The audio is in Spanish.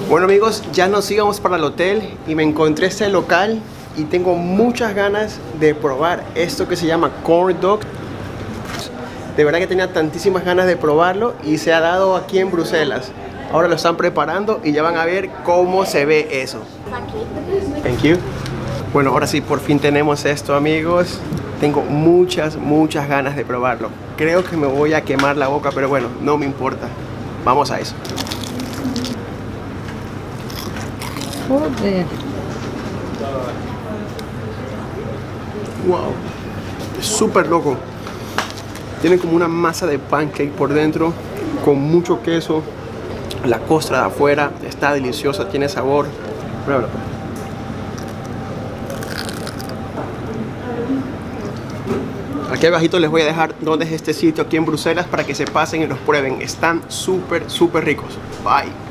Bueno amigos, ya nos íbamos para el hotel y me encontré este local y tengo muchas ganas de probar esto que se llama corn dog. De verdad que tenía tantísimas ganas de probarlo y se ha dado aquí en Bruselas. Ahora lo están preparando y ya van a ver cómo se ve eso. Thank you. Bueno, ahora sí, por fin tenemos esto amigos. Tengo muchas ganas de probarlo. Creo que me voy a quemar la boca, pero bueno, no me importa. Vamos a eso. Joder. Wow, es súper loco. Tiene como una masa de pancake por dentro, con mucho queso. La costra de afuera está deliciosa, tiene sabor. Pruébalo. Aquí abajito les voy a dejar dónde es este sitio aquí en Bruselas para que se pasen y los prueben. Están súper ricos. Bye.